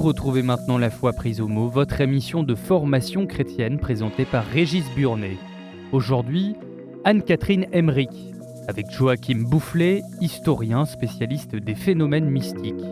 retrouvez maintenant La Foi prise au mot, votre émission de formation chrétienne présentée par Régis Burnet. Aujourd'hui, Anne-Catherine Emmerich, avec Joachim Boufflet, historien spécialiste des phénomènes mystiques.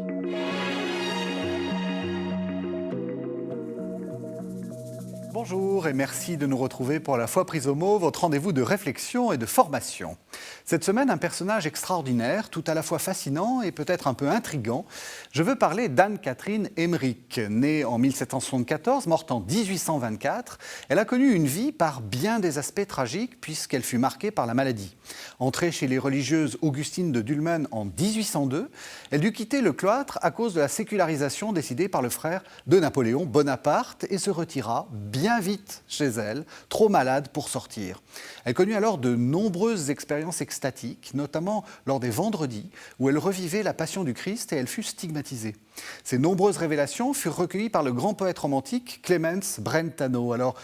Bonjour et merci de nous retrouver pour La Foi prise au mot, votre rendez-vous de réflexion et de formation. Cette semaine, un personnage extraordinaire, tout à la fois fascinant et peut-être un peu intriguant. Je veux parler d'Anne-Catherine Emmerich. Née en 1774, morte en 1824, elle a connu une vie par bien des aspects tragiques puisqu'elle fut marquée par la maladie. Entrée chez les religieuses augustines de Dülmen en 1802, elle dut quitter le cloître à cause de la sécularisation décidée par le frère de Napoléon Bonaparte et se retira bien vite chez elle, trop malade pour sortir. Elle connut alors de nombreuses expériences extatiques, notamment lors des vendredis, où elle revivait la passion du Christ et elle fut stigmatisée. Ces nombreuses révélations furent recueillies par le grand poète romantique Clemens Brentano. Alors,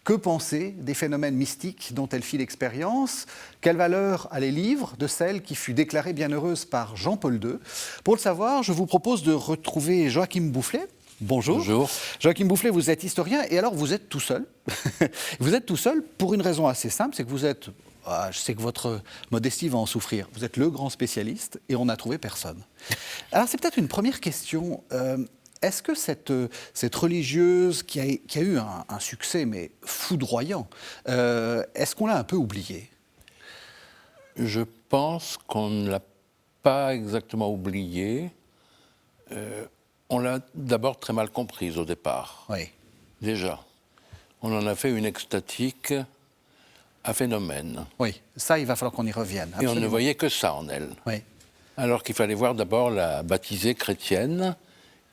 que penser des phénomènes mystiques dont elle fit l'expérience? Quelle valeur a les livres de celle qui fut déclarée bienheureuse par Jean-Paul II? Pour le savoir, je vous propose de retrouver Joachim Boufflet. Bonjour. Bonjour. Joachim Boufflet, vous êtes historien et alors vous êtes tout seul. Vous êtes tout seul pour une raison assez simple, c'est que vous êtes, je sais que votre modestie va en souffrir, vous êtes le grand spécialiste et on n'a trouvé personne. Alors c'est peut-être une première question. Est-ce que cette religieuse qui a eu un succès mais foudroyant, est-ce qu'on l'a un peu oubliée? Je pense qu'on ne l'a pas exactement oubliée. On l'a d'abord très mal comprise au départ. Oui. Déjà. On en a fait une extatique à phénomène. Oui, ça, il va falloir qu'on y revienne. Et on ne voyait que ça en elle. Oui. Alors qu'il fallait voir d'abord la baptisée chrétienne,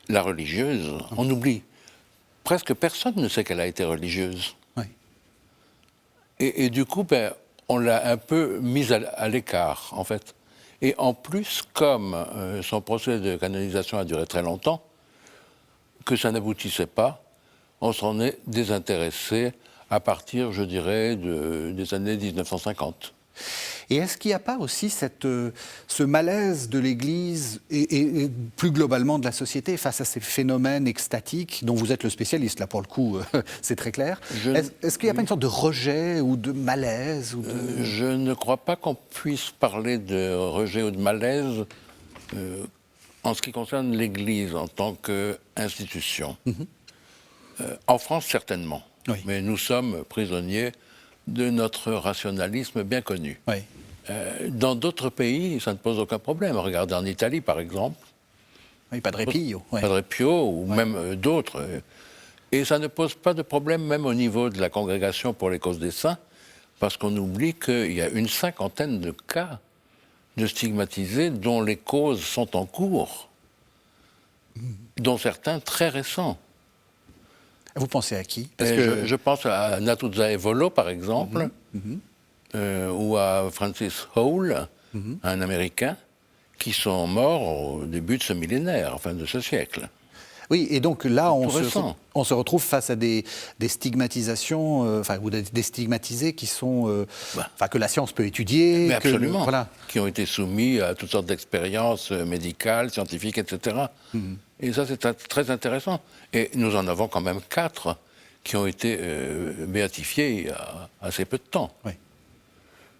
la religieuse. On oublie. Presque personne ne sait qu'elle a été religieuse. Oui. Et du coup, on l'a un peu mise à l'écart, en fait. Et en plus, comme son procès de canonisation a duré très longtemps, que ça n'aboutissait pas, on s'en est désintéressé à partir, je dirais, des années 1950. Et est-ce qu'il n'y a pas aussi ce malaise de l'Église et plus globalement de la société face à ces phénomènes extatiques dont vous êtes le spécialiste, là pour le coup, c'est très clair. Est-ce qu'il n'y a pas une sorte de rejet ou de malaise Je ne crois pas qu'on puisse parler de rejet ou de malaise en ce qui concerne l'Église en tant qu'institution. En France, certainement. Oui. Mais nous sommes prisonniers de notre rationalisme bien connu. Oui. Dans d'autres pays, ça ne pose aucun problème. Regardez en Italie, par exemple. Oui, Padre Pio. Oui. Padre Pio ou même d'autres. Et ça ne pose pas de problème même au niveau de la Congrégation pour les causes des saints, parce qu'on oublie qu'il y a une cinquantaine de cas de stigmatisés dont les causes sont en cours, dont certains très récents. Vous pensez à qui? Je pense à Natuzza Evolo, par exemple, ou à Francis Howell, un Américain, qui sont morts au début de ce millénaire, enfin de ce siècle. Oui, et donc là, on se retrouve face à des stigmatisations, ou des stigmatisés qui sont, que la science peut étudier. Mais absolument, voilà. Qui ont été soumis à toutes sortes d'expériences médicales, scientifiques, etc. Et ça, c'est très intéressant. Et nous en avons quand même 4 qui ont été béatifiés il y a assez peu de temps,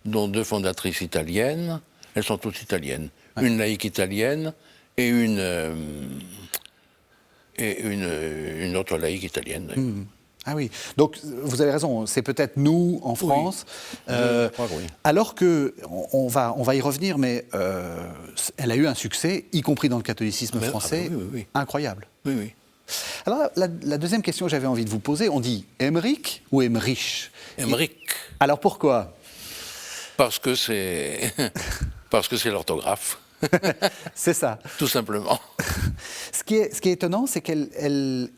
dont 2 fondatrices italiennes. Elles sont toutes italiennes. Une laïque italienne et une autre laïque italienne. Ah oui, donc vous avez raison, c'est peut-être nous, en France, je crois que oui. alors qu'on va y revenir, mais elle a eu un succès, y compris dans le catholicisme français, incroyable. Oui, oui. Alors la deuxième question que j'avais envie de vous poser, on dit Emmerich ou Emmerich? Emmerich. Alors pourquoi? Parce que c'est l'orthographe. C'est ça. Tout simplement. Ce qui est étonnant, c'est qu'elle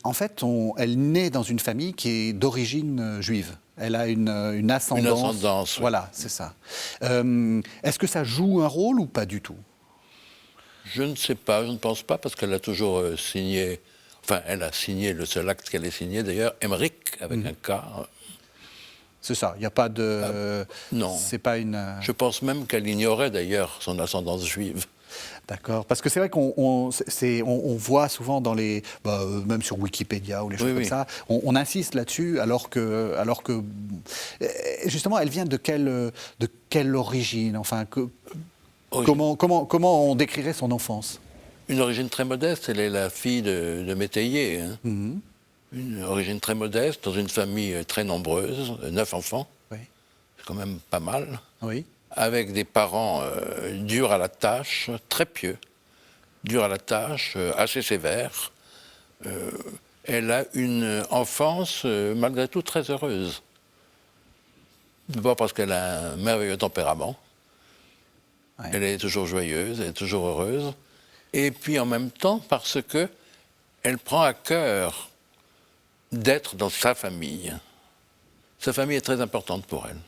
naît dans une famille qui est d'origine juive. Elle a une ascendance. Une ascendance. Oui. Voilà, c'est ça. Est-ce que ça joue un rôle ou pas du tout? Je ne sais pas, je ne pense pas, parce qu'elle a toujours signé. Enfin, elle a signé le seul acte qu'elle ait signé, d'ailleurs, Emmerich, avec un K. C'est ça, il n'y a pas de... non. C'est pas une... Je pense même qu'elle ignorait, d'ailleurs, son ascendance juive. D'accord. Parce que c'est vrai qu'on voit souvent dans les, même sur Wikipédia ou les choses comme ça, on insiste là-dessus, alors que justement, elle vient de quelle origine, enfin, comment on décrirait son enfance? Une origine très modeste. Elle est la fille de métayer. Hein. Une origine très modeste, dans une famille très nombreuse, 9 enfants. Oui. C'est quand même pas mal. Oui. Avec des parents durs à la tâche, très pieux, durs à la tâche, assez sévères. Elle a une enfance, malgré tout, très heureuse. D'abord parce qu'elle a un merveilleux tempérament. Ouais. Elle est toujours joyeuse, elle est toujours heureuse. Et puis en même temps, parce qu'elle prend à cœur d'être dans sa famille. Sa famille est très importante pour elle.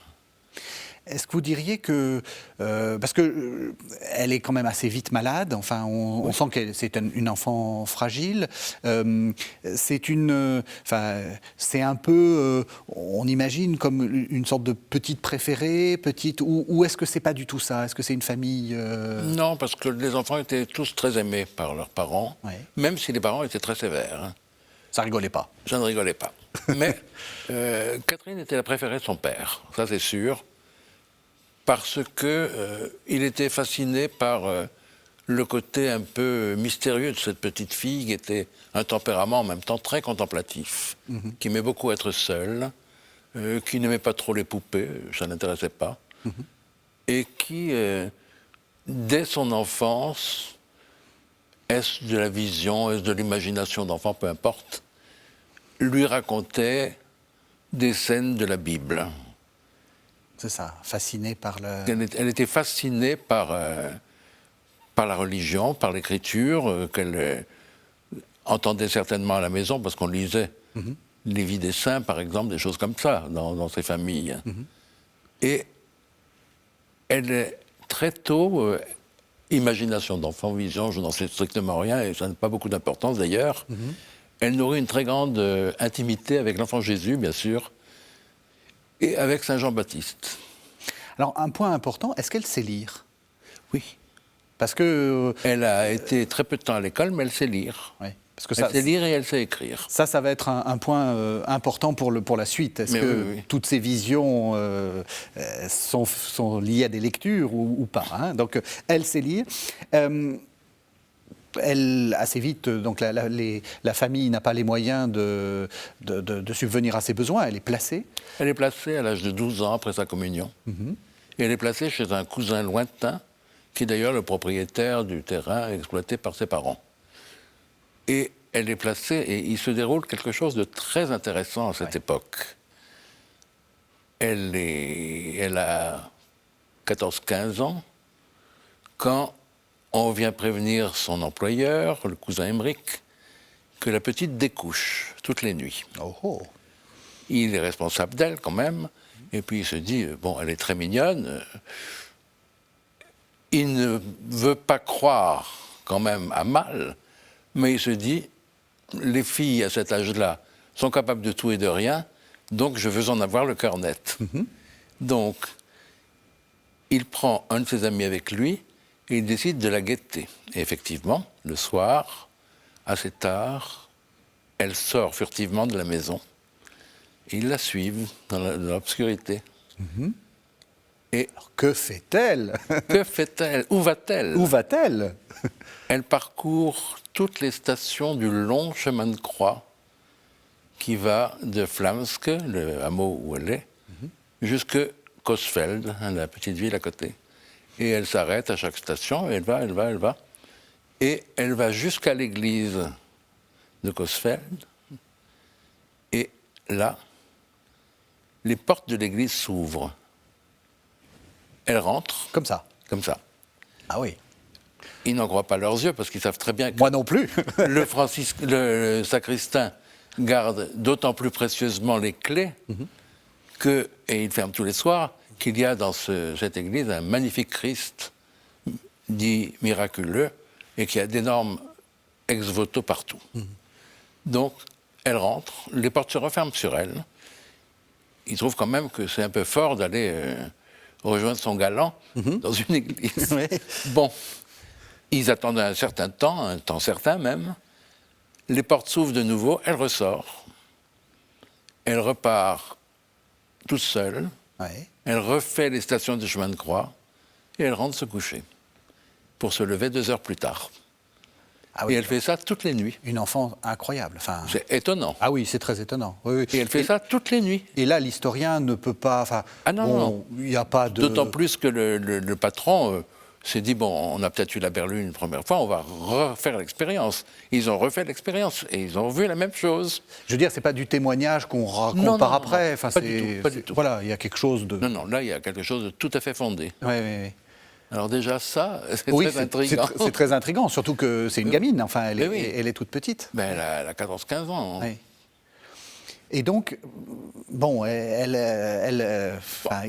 Est-ce que vous diriez que, parce que elle est quand même assez vite malade, enfin, on sent que c'est une enfant fragile, c'est un peu, on imagine comme une sorte de petite préférée, ou est-ce que c'est pas du tout ça? Est-ce que c'est une famille Non, parce que les enfants étaient tous très aimés par leurs parents, même si les parents étaient très sévères. Hein. Ça rigolait pas. Ça ne rigolait pas. Mais Catherine était la préférée de son père, ça c'est sûr. Parce qu'il était fasciné par le côté un peu mystérieux de cette petite fille qui était un tempérament en même temps très contemplatif, qui aimait beaucoup être seule, qui n'aimait pas trop les poupées, ça n'intéressait pas, et qui, dès son enfance, est-ce de la vision, est-ce de l'imagination d'enfant, peu importe, lui racontait des scènes de la Bible. C'est ça, fascinée par le... Elle était fascinée par la religion, par l'écriture, qu'elle entendait certainement à la maison, parce qu'on lisait les vies des saints, par exemple, des choses comme ça, dans ses familles. Et elle est très tôt, imagination d'enfant, vision, je n'en sais strictement rien, et ça n'a pas beaucoup d'importance d'ailleurs. Elle nourrit une très grande intimité avec l'enfant Jésus, bien sûr, et avec Saint Jean-Baptiste. Alors, un point important, est-ce qu'elle sait lire? Oui. Parce que... Elle a été très peu de temps à l'école, mais elle sait lire. Oui. Parce que elle sait lire et elle sait écrire. Ça va être un point important pour la suite. Est-ce que toutes ces visions sont liées à des lectures ou pas, hein? Donc, elle sait lire. Elle, assez vite, donc la famille n'a pas les moyens de subvenir à ses besoins. Elle est placée. Elle est placée à l'âge de 12 ans après sa communion. Et elle est placée chez un cousin lointain, qui est d'ailleurs le propriétaire du terrain exploité par ses parents. Et elle est placée, et il se déroule quelque chose de très intéressant à cette époque. Elle a 14-15 ans, quand on vient prévenir son employeur, le cousin Emmerich, que la petite découche toutes les nuits. Il est responsable d'elle quand même, et puis il se dit, bon, elle est très mignonne. Il ne veut pas croire quand même à mal, mais il se dit, les filles à cet âge-là sont capables de tout et de rien, donc je veux en avoir le cœur net. Donc, il prend un de ses amis avec lui, et il décide de la guetter. Et effectivement, le soir, assez tard, elle sort furtivement de la maison. Et ils la suivent dans l'obscurité. Et alors, que fait-elle? Que fait-elle? Où va-t-elle? Où va-t-elle? Elle parcourt toutes les stations du long chemin de croix qui va de Flamsk, le hameau où elle est, jusque Coesfeld, la petite ville à côté. Et elle s'arrête à chaque station, et elle va. Et elle va jusqu'à l'église de Coesfeld. Et là, les portes de l'église s'ouvrent. Elle rentre. Comme ça? Comme ça. Ah oui. Ils n'en croient pas leurs yeux, parce qu'ils savent très bien que... Moi non plus. le sacristain garde d'autant plus précieusement les clés que, et il ferme tous les soirs, qu'il y a dans cette église un magnifique Christ, dit miraculeux, et qui a d'énormes ex-voto partout. Donc, elle rentre, les portes se referment sur elle. Il trouve quand même que c'est un peu fort d'aller rejoindre son galant dans une église. Bon, Ils attendent un certain temps, un temps certain même. Les portes s'ouvrent de nouveau, elle ressort. Elle repart toute seule. Ouais. Elle refait les stations de chemin de croix et elle rentre se coucher pour se lever 2 heures plus tard. Ah oui, Et elle fait ça toutes les nuits. une enfant incroyable. Enfin, C'est étonnant. ah oui, c'est très étonnant. Oui, oui. Et elle fait ça toutes les nuits. Et là, l'historien ne peut pas. Enfin, Ah non, non. il n'y a pas de. D'autant plus que le patron s'est dit, bon, on a peut-être eu la berlue une première fois, on va refaire l'expérience. Ils ont refait l'expérience et ils ont vu la même chose. Je veux dire, c'est pas du témoignage qu'on raconte Non, par non, après. non, Enfin, pas du tout, pas du tout. Voilà, il y a quelque chose de. Non, non, là, il y a quelque chose de tout à fait fondé. Oui, oui, oui. Alors déjà, ça, c'est Oui, très intriguant. c'est très intriguant, surtout que c'est une gamine. Enfin, elle, Oui. elle est toute petite. Ben, elle a 14-15 ans. Oui. Et donc, bon, enfin,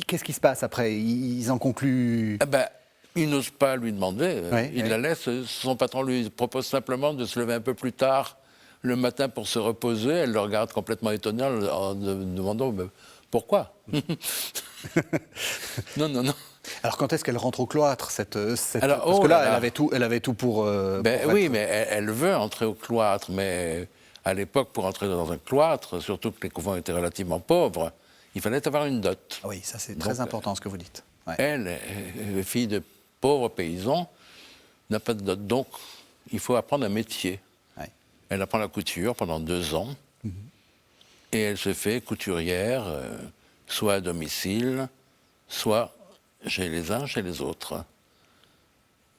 qu'est-ce qui se passe après? Ils en concluent. Ah ben, il n'ose pas lui demander. Il Oui. la laisse. Son patron lui propose simplement de se lever un peu plus tard le matin pour se reposer. Elle le regarde complètement étonnée en demandant pourquoi. Non, non, non. Alors, quand est-ce qu'elle rentre au cloître Alors, Parce oh que là, là là. elle avait tout pour. Ben pour oui, être- mais elle veut entrer au cloître, mais à l'époque, pour entrer dans un cloître, surtout que les couvents étaient relativement pauvres, il fallait avoir une dot. Ah oui, ça c'est très Donc, important ce que vous dites. Ouais. Elle, fille de pauvres paysans, n'a pas de dot. Donc, il faut apprendre un métier. Ouais. Elle apprend la couture pendant 2 ans. Et elle se fait couturière, soit à domicile, soit chez les uns, chez les autres.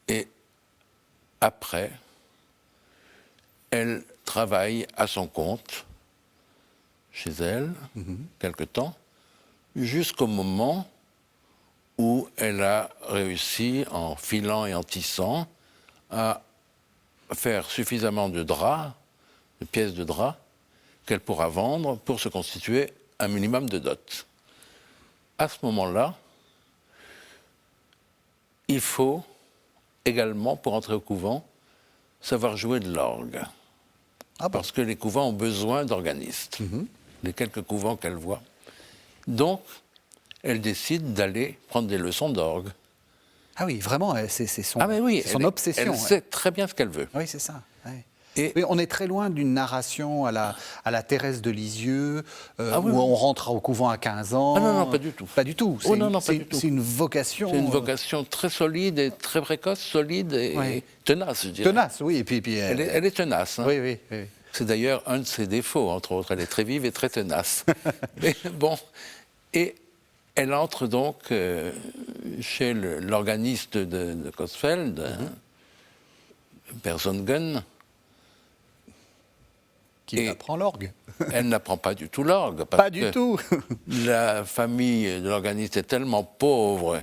Et après, elle travaille à son compte, chez elle, quelque temps, jusqu'au moment où elle a réussi, en filant et en tissant, à faire suffisamment de draps, de pièces de draps, qu'elle pourra vendre pour se constituer un minimum de dot. À ce moment-là, il faut également, pour entrer au couvent, savoir jouer de l'orgue. Ah bon. Parce que les couvents ont besoin d'organistes, les quelques couvents qu'elle voit. Donc, elle décide d'aller prendre des leçons d'orgue. Ah oui, vraiment, c'est son, Ah mais oui, c'est son elle obsession. Ouais. sait très bien ce qu'elle veut. Oui, c'est ça. Ouais. Et Oui, on est très loin d'une narration à la Thérèse de Lisieux, Ah oui, où oui. on rentre au couvent à 15 ans. Ah non, non, pas du tout. Pas du tout. Oh non, non, pas du tout. C'est une vocation. c'est une vocation très solide et très précoce, solide et Ouais. tenace, je dirais. Tenace, oui. Et puis, Elle est tenace. Hein. Oui, oui, oui. C'est d'ailleurs un de ses défauts, entre autres. Elle est très vive et très tenace. Mais bon, et elle entre donc chez l'organiste de Coesfeld, Père Zonghen. Qui Et- apprend l'orgue. Elle n'apprend pas du tout l'orgue. parce Pas du que tout. La famille de l'organiste est tellement pauvre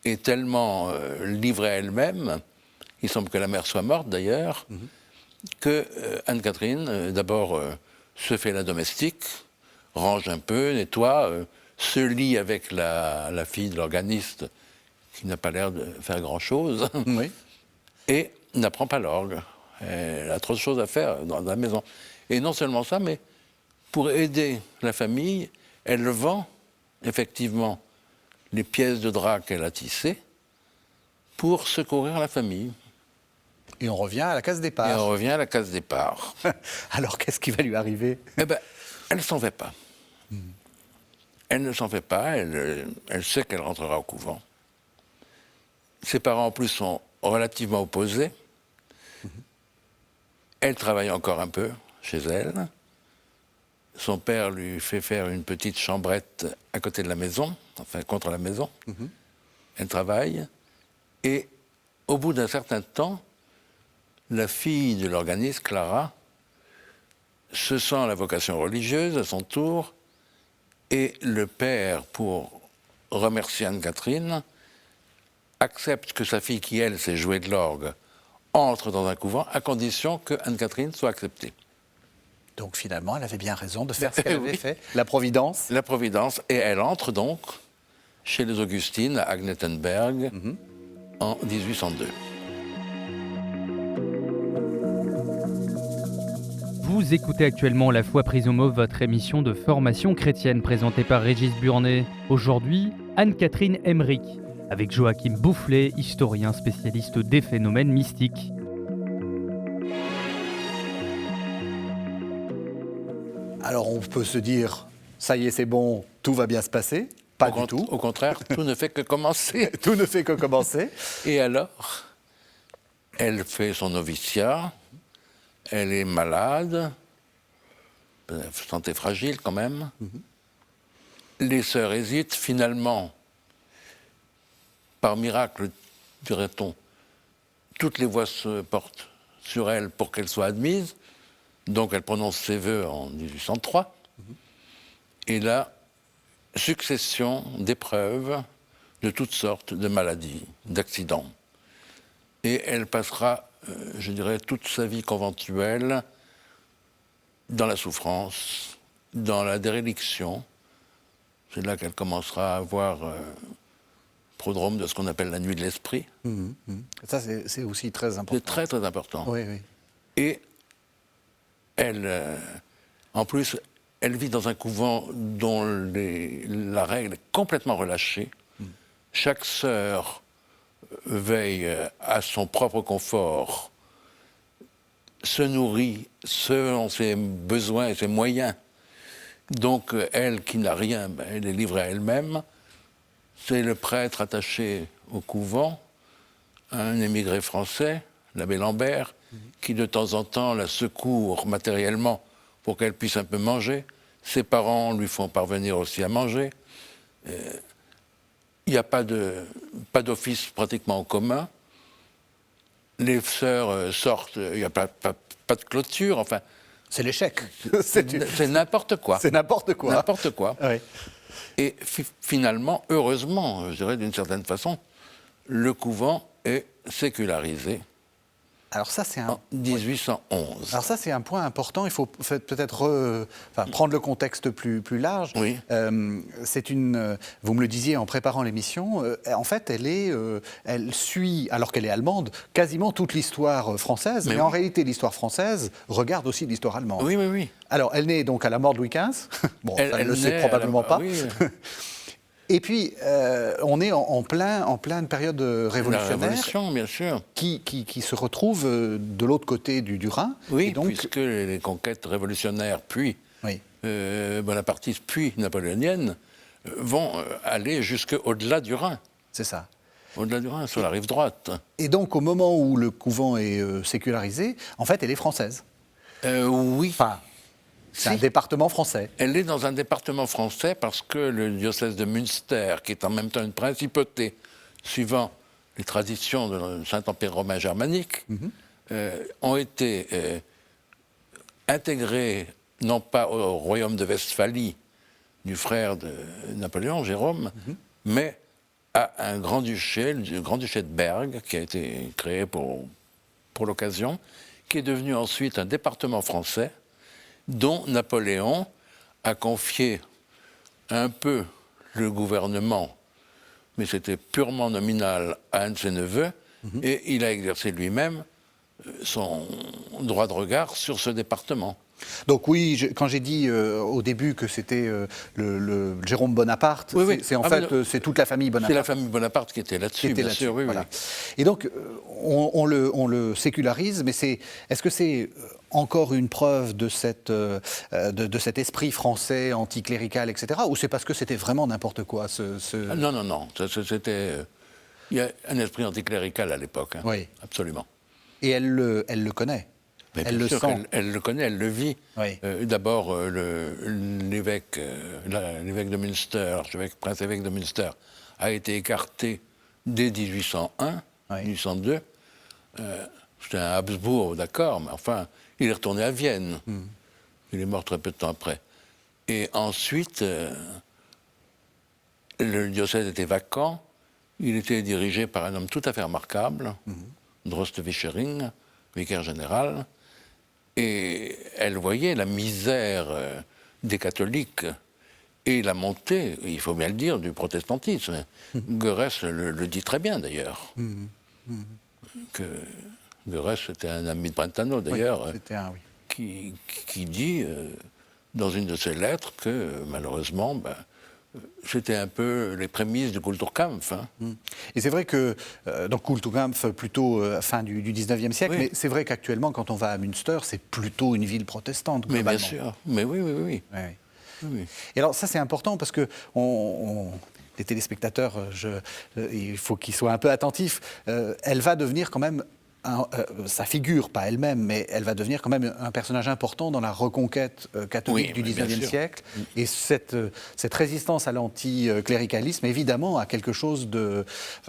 et tellement livrée à elle-même, il semble que la mère soit morte d'ailleurs, que Anne-Catherine, d'abord, se fait la domestique, range un peu, nettoie, se lie avec la fille de l'organiste, qui n'a pas l'air de faire grand-chose, Oui. et n'apprend pas l'orgue. Elle a trop de choses à faire dans la maison. Et non seulement ça, mais pour aider la famille, elle vend effectivement les pièces de drap qu'elle a tissées pour secourir la famille. Et on revient à la case Et départ. on revient à la case départ. Alors, qu'est-ce qui va lui arriver? Eh bien, elle ne s'en fait pas. Elle ne s'en fait pas, elle sait qu'elle rentrera au couvent. Ses parents, en plus, sont relativement opposés. Elle travaille encore un peu chez elle. Son père lui fait faire une petite chambrette à côté de la maison, enfin contre la maison. Elle travaille. Et au bout d'un certain temps, la fille de l'organiste, Clara, se sent la vocation religieuse à son tour. Et le père, pour remercier Anne-Catherine, accepte que sa fille, qui elle sait jouer de l'orgue, entre dans un couvent à condition que Anne-Catherine soit acceptée. Donc, finalement, elle avait bien raison de faire ce qu'elle avait Oui. fait. La Providence. La Providence, et elle entre donc chez les Augustines à Agnettenberg en 1802. Vous écoutez actuellement La Foi prise au mot, votre émission de formation chrétienne présentée par Régis Burnet. Aujourd'hui, Anne-Catherine Emmerich. avec Joachim Boufflet, historien spécialiste des phénomènes mystiques. Alors on peut se dire, ça y est, c'est bon, tout va bien se passer. Pas du tout. Au contraire, tout ne fait que commencer. Tout ne fait que commencer. Et alors, elle fait son noviciat, elle est malade, santé fragile quand même. Les sœurs hésitent, finalement, par miracle, dirait-on, toutes les voix se portent sur elle pour qu'elle soit admise. Donc elle prononce ses vœux en 1803. Et là, succession d'épreuves de toutes sortes, de maladies, d'accidents. Et elle passera, je dirais, toute sa vie conventuelle dans la souffrance, dans la déréliction. C'est là qu'elle commencera à avoir prodrome de ce qu'on appelle la nuit de l'esprit. Ça, c'est aussi très important. C'est très, très important. Oui, oui. Et elle, en plus, elle vit dans un couvent dont la règle est complètement relâchée. Chaque sœur veille à son propre confort, se nourrit selon ses besoins et ses moyens. Donc, elle qui n'a rien, elle est livrée à elle-même. C'est le prêtre attaché au couvent, un émigré français, l'abbé Lambert, qui de temps en temps la secourt matériellement pour qu'elle puisse un peu manger. Ses parents lui font parvenir aussi à manger. Il n'y a pas d'office pratiquement en commun. Les sœurs sortent, il n'y a pas de clôture, enfin... C'est l'échec. C'est n'importe quoi. C'est n'importe quoi. N'importe quoi. Oui. Et finalement, heureusement, je dirais d'une certaine façon, le couvent est sécularisé. Alors ça, c'est en 1811. Alors ça, c'est un point important. Il faut peut-être prendre le contexte plus large. Oui. C'est vous me le disiez en préparant l'émission, en fait, elle suit, alors qu'elle est allemande, quasiment toute l'histoire française. Mais en réalité, l'histoire française regarde aussi l'histoire allemande. Oui, oui, oui. Alors, elle naît donc à la mort de Louis XV. Bon, elle ne le sait probablement pas. Oui. Et puis, on est en pleine période révolutionnaire. La révolution, bien sûr. Qui se retrouve de l'autre côté du Rhin. Oui, et donc, puisque les conquêtes révolutionnaires, puis bonapartistes, puis napoléoniennes, vont aller jusqu'au-delà du Rhin. C'est ça. Au-delà du Rhin, sur la rive droite. Et donc, au moment où le couvent est sécularisé, en fait, elle est française. Oui. Enfin, c'est un département français. Elle est dans un département français parce que le diocèse de Münster, qui est en même temps une principauté, suivant les traditions de Saint-Empire romain germanique, ont été intégrés, non pas au royaume de Westphalie, du frère de Napoléon, Jérôme, mais à un grand-duché, le grand-duché de Berg, qui a été créé pour l'occasion, qui est devenu ensuite un département français, dont Napoléon a confié un peu le gouvernement, mais c'était purement nominal, à un de ses neveux, et il a exercé lui-même son droit de regard sur ce département. Donc oui, quand j'ai dit au début que c'était le Jérôme Bonaparte, c'est en fait c'est toute la famille Bonaparte. C'est la famille Bonaparte qui était là-dessus, bien sûr. Oui, voilà. Et donc on le sécularise, mais est-ce que c'est encore une preuve de cet esprit français anticlérical, etc. Ou c'est parce que c'était vraiment n'importe quoi Non. C'était... Il y a un esprit anticlérical à l'époque, hein. Oui. Absolument. Et elle le connaît. Mais elle le sent. Elle le connaît, elle le vit. Oui. D'abord, l'évêque de Münster, prince-évêque de Münster, a été écarté dès 1801, 1802. C'était un Habsbourg, d'accord, mais enfin, il est retourné à Vienne. Il est mort très peu de temps après. Et ensuite, le diocèse était vacant. Il était dirigé par un homme tout à fait remarquable, Droste Vischering, vicaire général. Et elle voyait la misère des catholiques et la montée, il faut bien le dire, du protestantisme. Goerès le dit très bien, d'ailleurs. Que Goerès était un ami de Brentano, d'ailleurs, qui dit, dans une de ses lettres, que malheureusement, c'était un peu les prémices du Kulturkampf. Hein. Et c'est vrai que, donc Kulturkampf plutôt fin du 19e siècle, Oui. mais c'est vrai qu'actuellement, quand on va à Münster, c'est plutôt une ville protestante. Mais bien globalement. sûr, mais oui. Ouais, ouais. Oui. Et alors ça, c'est important parce que les téléspectateurs, il faut qu'ils soient un peu attentifs. Elle va devenir quand même, sa figure, pas elle-même, mais elle va devenir quand même un personnage important dans la reconquête catholique Oui, du mais bien 19e sûr. siècle. Et cette résistance à l'anticléricalisme, évidemment, a quelque chose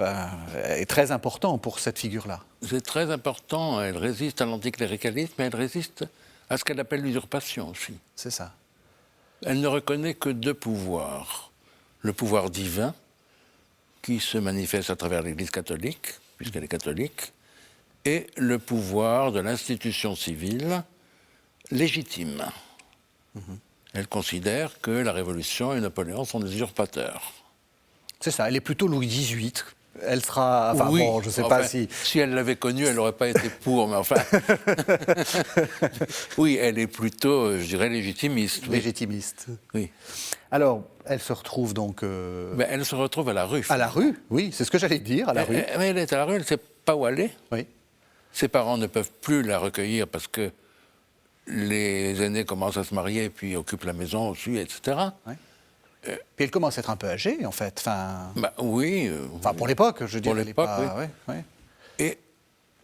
est très important pour cette figure-là. C'est très important, elle résiste à l'anticléricalisme, mais elle résiste à ce qu'elle appelle l'usurpation aussi. C'est ça. Elle ne reconnaît que deux pouvoirs. Le pouvoir divin, qui se manifeste à travers l'Église catholique, puisqu'elle est catholique, et le pouvoir de l'institution civile légitime. Elle considère que la Révolution et Napoléon sont des usurpateurs. C'est ça, elle est plutôt Louis XVIII. Elle sera... Enfin oui, bon, je ne sais pas si... Si elle l'avait connu, elle n'aurait pas été pour, mais enfin... oui, elle est plutôt, je dirais, légitimiste. Oui. Légitimiste. Oui. Alors, elle se retrouve donc... Mais elle se retrouve à la rue. à la rue, oui, c'est ce que j'allais dire, à la rue. Mais elle est à la rue, elle ne sait pas où aller. Oui. Ses parents ne peuvent plus la recueillir parce que les aînés commencent à se marier et puis occupent la maison aussi, etc. Oui. Puis elle commence à être un peu âgée, en fait. Enfin, Bah, oui. enfin pour l'époque, je dirais. Pour elle est l'époque, pas- oui. ouais, ouais. Et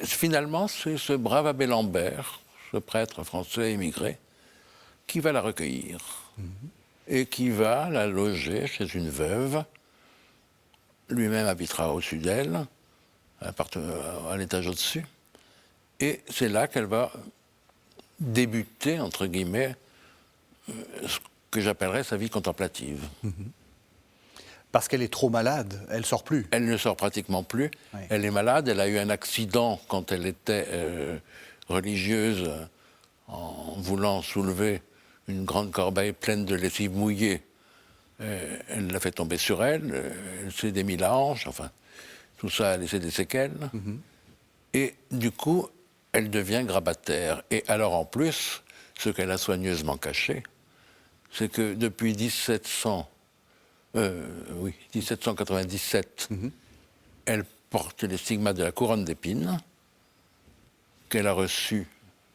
finalement, c'est ce brave abbé Lambert, ce prêtre français émigré, qui va la recueillir et qui va la loger chez une veuve. Lui-même habitera au-dessus d'elle, à l'étage au-dessus. Et c'est là qu'elle va débuter, entre guillemets, ce que j'appellerais sa vie contemplative. Parce qu'elle est trop malade, elle sort plus. Elle ne sort pratiquement plus. Oui. Elle est malade. Elle a eu un accident quand elle était religieuse en voulant soulever une grande corbeille pleine de lessive mouillée. Elle l'a fait tomber sur elle. Elle s'est démis la hanche. Enfin, tout ça a laissé des séquelles. Et du coup, elle devient grabataire. Et alors, en plus, ce qu'elle a soigneusement caché, c'est que depuis 1797, elle porte les stigmates de la couronne d'épines qu'elle a reçus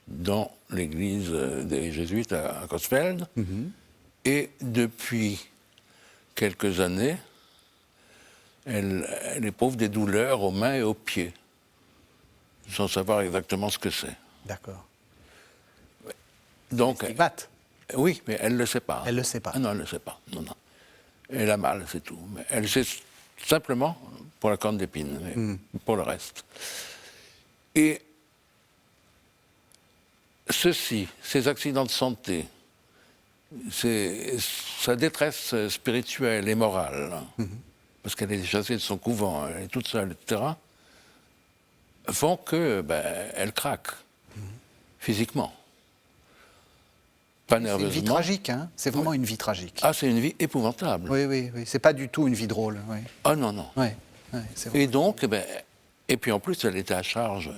dans l'église des Jésuites à Coesfeld. Et depuis quelques années, elle éprouve des douleurs aux mains et aux pieds, sans savoir exactement ce que c'est. D'accord. Donc, Stigmate. oui, mais elle ne le sait pas. Elle le sait pas. Ah non, elle ne le sait pas. Non, non. Elle a mal, c'est tout. Mais elle sait simplement pour la corne d'épine, mais pour le reste. Et ceci, ces accidents de santé, sa détresse spirituelle et morale, parce qu'elle est chassée de son couvent, elle est toute seule, etc., font que elle craque physiquement. Pas C'est une nerveusement. vie tragique, hein. C'est vraiment une vie tragique. Ah, c'est une vie épouvantable. Oui, oui, oui. C'est pas du tout une vie drôle. Oui. Ah non, non. Oui, oui, c'est vrai. Et donc, et puis en plus, elle était à charge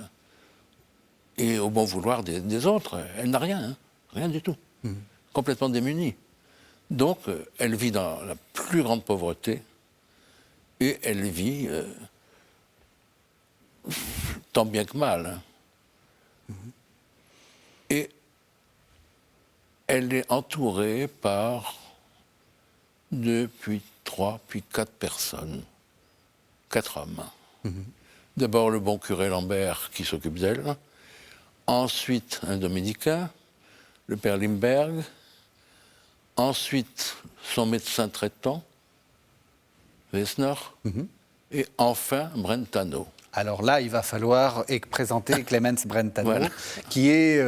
et au bon vouloir des autres. Elle n'a rien, hein, rien du tout. Complètement démunie. Donc, elle vit dans la plus grande pauvreté et elle vit tant bien que mal. Hein. Et elle est entourée par 2, puis 3, puis 4 personnes. 4 hommes. D'abord le bon curé Lambert qui s'occupe d'elle. Ensuite un dominicain, le père Limberg. Ensuite son médecin traitant, Wessner. Et enfin Brentano. Alors là, il va falloir présenter Clemens Brentano, Voilà. qui est,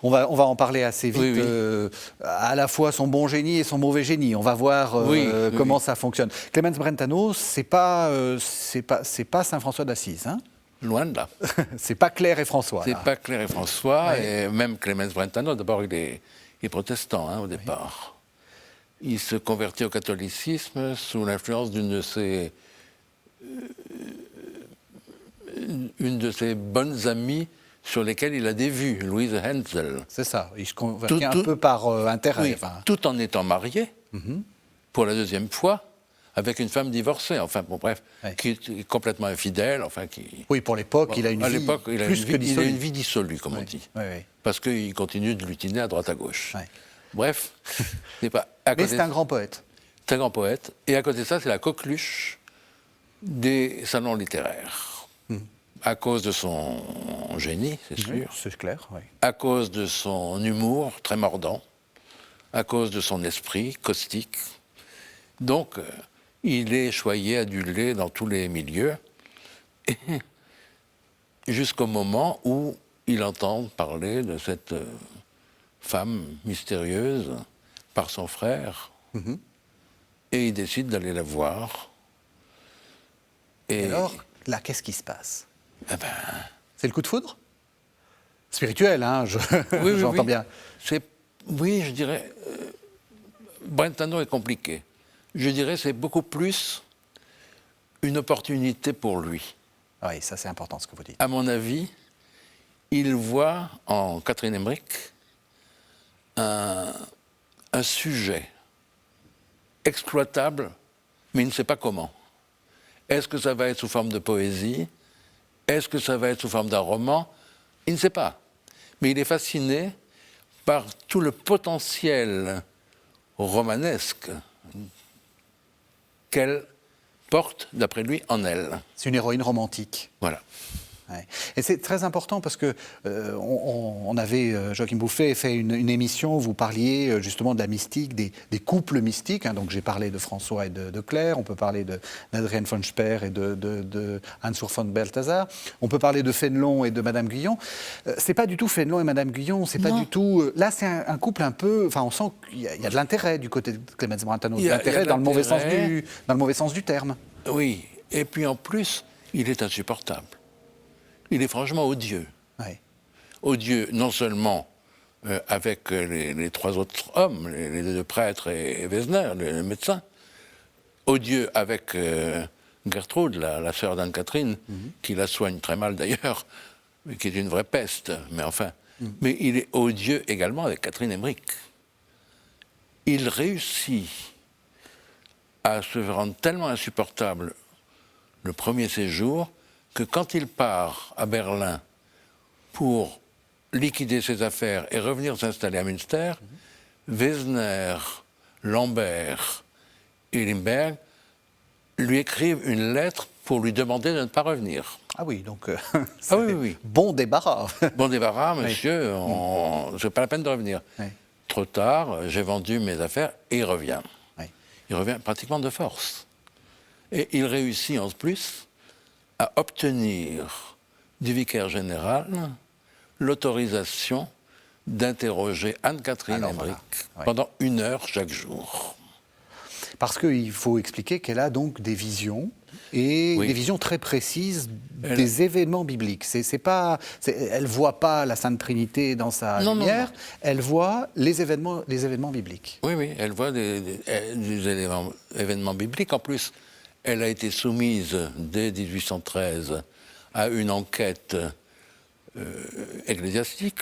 on va en parler assez vite, Oui, oui. à la fois son bon génie et son mauvais génie. On va voir comment ça fonctionne. Clemens Brentano, c'est pas Saint François d'Assise, hein. Loin de là. C'est pas Claire et François. C'est là. pas Claire et François, et même Clemens Brentano, d'abord il est protestant au départ. Il se convertit au catholicisme sous l'influence d'une de ses bonnes amies sur lesquelles il a des vues, Louise Hensel. C'est ça. Il se convertit un peu par intérêt. Oui, Enfin. tout en étant marié, pour la deuxième fois avec une femme divorcée, enfin bon bref, Ouais. qui est complètement infidèle, enfin qui... Oui, pour l'époque, il a une à vie l'époque, il a plus que il a dissolue. une vie dissolue, comme on Oui, dit. oui, oui. Parce qu'il continue de lutiner à droite à gauche. Ouais. Bref, c'est pas... à Mais côté c'est de- un grand poète. C'est un grand poète. Et à côté de ça, c'est la coqueluche des salons littéraires. À cause de son génie, c'est sûr. C'est clair, oui. À cause de son humour très mordant. À cause de son esprit caustique. Donc, il est choyé, adulé dans tous les milieux. Et jusqu'au moment où il entend parler de cette femme mystérieuse par son frère. Et il décide d'aller la voir. Et alors, là, qu'est-ce qui se passe? Eh ben, C'est le coup de foudre? Spirituel, hein, oui, j'entends oui. bien. Oui, je dirais. Brentano est compliqué. Je dirais c'est beaucoup plus une opportunité pour lui. Oui, ça c'est important ce que vous dites. À mon avis, il voit en Catherine Emmerich un sujet exploitable, mais il ne sait pas comment. Est-ce que ça va être sous forme de poésie? Est-ce que ça va être sous forme d'un roman? Il ne sait pas. Mais il est fasciné par tout le potentiel romanesque qu'elle porte, d'après lui, en elle. C'est une héroïne romantique. Voilà. Ouais. Et c'est très important parce que on avait, Joachim Boufflet, fait une émission où vous parliez justement de la mystique, des couples mystiques. Hein, donc j'ai parlé de François et de Claire, on peut parler d'Adrienne von Speer et de Hans-Ur von Balthasar, on peut parler de Fénelon et de Madame Guyon. C'est pas du tout Fénelon et Madame Guyon, c'est pas du tout... là c'est un couple un peu... Enfin on sent qu'il y a de l'intérêt du côté de Clemens Brentano, de l'intérêt dans le mauvais sens du terme. Oui, et puis en plus, il est insupportable. Il est franchement odieux. Ouais. Odieux non seulement avec les trois autres hommes, les deux prêtres et Wesner, le médecin, odieux avec Gertrude, la sœur d'Anne-Catherine, qui la soigne très mal d'ailleurs, mais qui est une vraie peste, mais enfin. Mais il est odieux également avec Catherine Emmerich. Il réussit à se rendre tellement insupportable le premier séjour que quand il part à Berlin pour liquider ses affaires et revenir s'installer à Münster, Wesner, Lambert et Limberg lui écrivent une lettre pour lui demander de ne pas revenir. Ah oui, donc Ah oui, oui. bon débarras. Bon débarras, monsieur, c'est pas la peine de revenir. Oui. Trop tard, j'ai vendu mes affaires et il revient. Oui. Il revient pratiquement de force. Et il réussit en plus à obtenir du vicaire général l'autorisation d'interroger Anne-Catherine Alors, Emmerich voilà. Ouais. pendant 1 heure chaque jour. Parce qu'il faut expliquer qu'elle a donc des visions, et Oui. des visions très précises des événements bibliques. Elle ne voit pas la Sainte Trinité dans sa Non, lumière, non. elle voit les événements bibliques. Oui, oui, elle voit des événements bibliques. En plus, elle a été soumise dès 1813 à une enquête ecclésiastique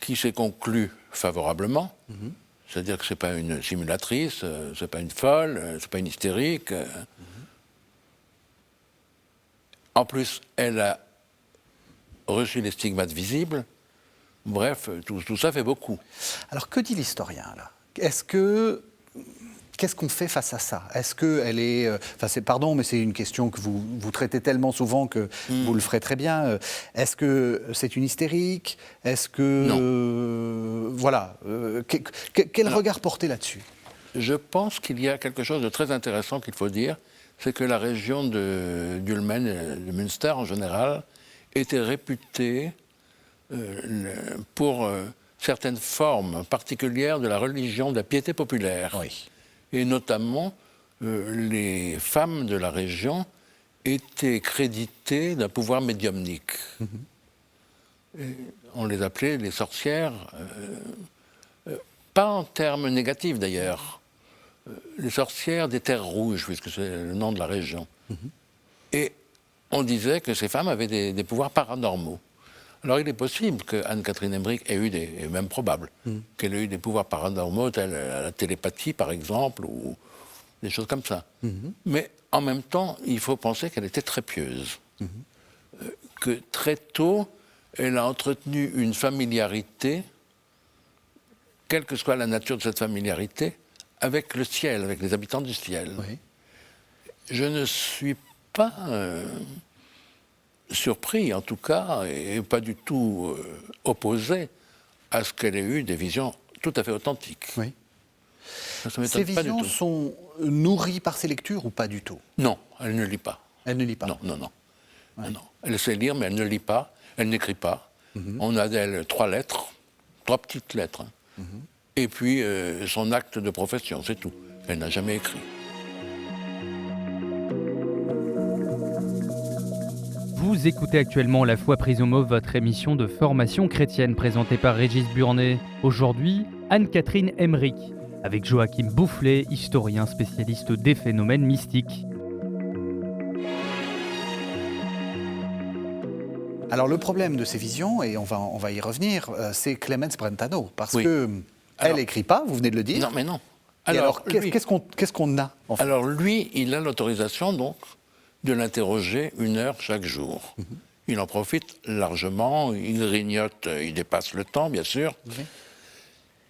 qui s'est conclue favorablement. C'est-à-dire que ce n'est pas une simulatrice, ce n'est pas une folle, ce n'est pas une hystérique. En plus, elle a reçu les stigmates visibles. Bref, tout ça fait beaucoup. Alors que dit l'historien là? Qu'est-ce qu'on fait face à ça? Est-ce qu'elle est... pardon, mais c'est une question que vous traitez tellement souvent que vous le ferez très bien. Est-ce que c'est une hystérique? Est-ce que... Non. Voilà. Quel regard porter là-dessus? Je pense qu'il y a quelque chose de très intéressant qu'il faut dire, c'est que la région d'Ulmen, de Münster en général, était réputée pour certaines formes particulières de la religion, de la piété populaire. Oui. Et notamment, les femmes de la région étaient créditées d'un pouvoir médiumnique. Et on les appelait les sorcières, pas en termes négatifs d'ailleurs, les sorcières des terres rouges, puisque c'est le nom de la région. Et on disait que ces femmes avaient des pouvoirs paranormaux. Alors il est possible que Anne-Catherine Emmerich ait eu et même probable, qu'elle ait eu des pouvoirs paranormaux tels la télépathie par exemple, ou des choses comme ça. Mais en même temps, il faut penser qu'elle était très pieuse. Que très tôt, elle a entretenu une familiarité, quelle que soit la nature de cette familiarité, avec le ciel, avec les habitants du ciel. Oui. Je ne suis pas surpris, en tout cas, et pas du tout opposé à ce qu'elle ait eu des visions tout à fait authentiques. Oui. Ça m'étonne Ces pas du visions tout. sont nourries par ses lectures ou pas du tout? Non, elle ne lit pas. Elle ne lit pas. Non. Non. Elle sait lire, mais elle ne lit pas, elle n'écrit pas. On a d'elle 3 lettres, 3 petites lettres. Et puis son acte de profession, c'est tout. Elle n'a jamais écrit. Vous écoutez actuellement La Foi prise au mot, votre émission de formation chrétienne présentée par Régis Burnet. Aujourd'hui, Anne-Catherine Emmerich, avec Joachim Boufflet, historien spécialiste des phénomènes mystiques. Alors le problème de ces visions, et on va y revenir, c'est Clemens Brentano, parce Oui. que Alors- elle n'écrit pas, vous venez de le dire. Non, mais non. Et alors lui- qu'est-ce qu'on a en fait? Alors lui, il a l'autorisation donc de l'interroger 1 heure chaque jour. Il en profite largement, il grignote, il dépasse le temps, bien sûr. Oui.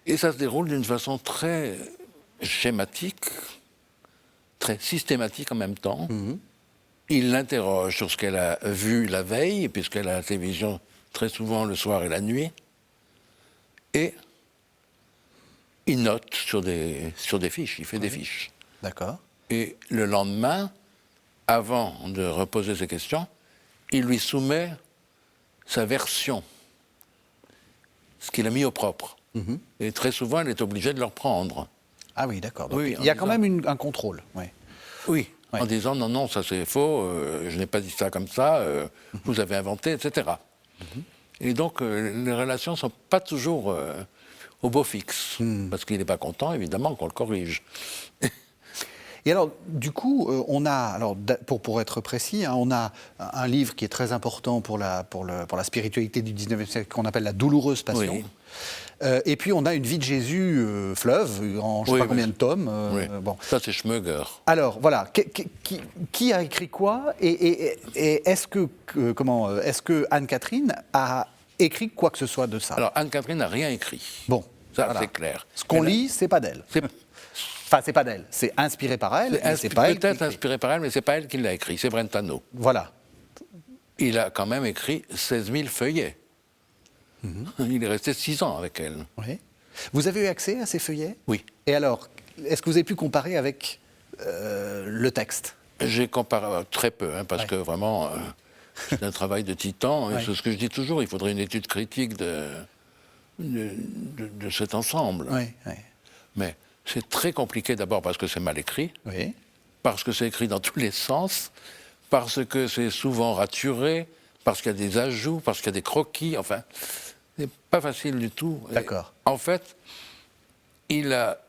Et ça se déroule d'une façon très schématique, très systématique en même temps. Il l'interroge sur ce qu'elle a vu la veille, puisqu'elle a ses visions très souvent le soir et la nuit. Et il note sur des fiches, il fait des fiches. D'accord. Et le lendemain, avant de reposer ses questions, il lui soumet sa version, ce qu'il a mis au propre. Et très souvent, elle est obligée de le reprendre. Ah oui, d'accord. Donc, Oui, il y a en quand disant- même un contrôle. Oui. Oui, Ouais. en disant non, ça c'est faux, je n'ai pas dit ça comme ça, vous avez inventé, etc. Et donc, les relations ne sont pas toujours au beau fixe, parce qu'il n'est pas content, évidemment, qu'on le corrige. Et alors, du coup, on a, alors, pour être précis, hein, on a un livre qui est très important pour la spiritualité du 19e siècle, qu'on appelle La douloureuse passion. Oui. Et puis, on a une vie de Jésus fleuve, en je ne sais Oui, pas oui. combien de tomes. Oui. Bon. Ça, c'est Schmöger. Alors, voilà, qui a écrit quoi? Et est-ce que Anne-Catherine a écrit quoi que ce soit de ça? Alors, Anne-Catherine n'a rien écrit. Bon, Ça, voilà. c'est clair. Ce qu'on Elle a- lit, c'est pas d'elle. c'est- Enfin, c'est pas d'elle. C'est inspiré par elle, mais c'est pas elle. qui Peut-être écrit. inspiré par elle, mais c'est pas elle qui l'a écrit, c'est Brentano. Voilà. Il a quand même écrit 16 000 feuillets. Il est resté 6 ans avec elle. Oui. Vous avez eu accès à ces feuillets? Oui. Et alors, est-ce que vous avez pu comparer avec le texte? J'ai comparé très peu, hein, parce Ouais. que vraiment, c'est un travail de titan. Et Ouais. c'est ce que je dis toujours, il faudrait une étude critique de cet ensemble. Oui, oui. Mais c'est très compliqué d'abord parce que c'est mal écrit, Oui. parce que c'est écrit dans tous les sens, parce que c'est souvent raturé, parce qu'il y a des ajouts, parce qu'il y a des croquis, enfin, c'est pas facile du tout. Et D'accord. en fait, il a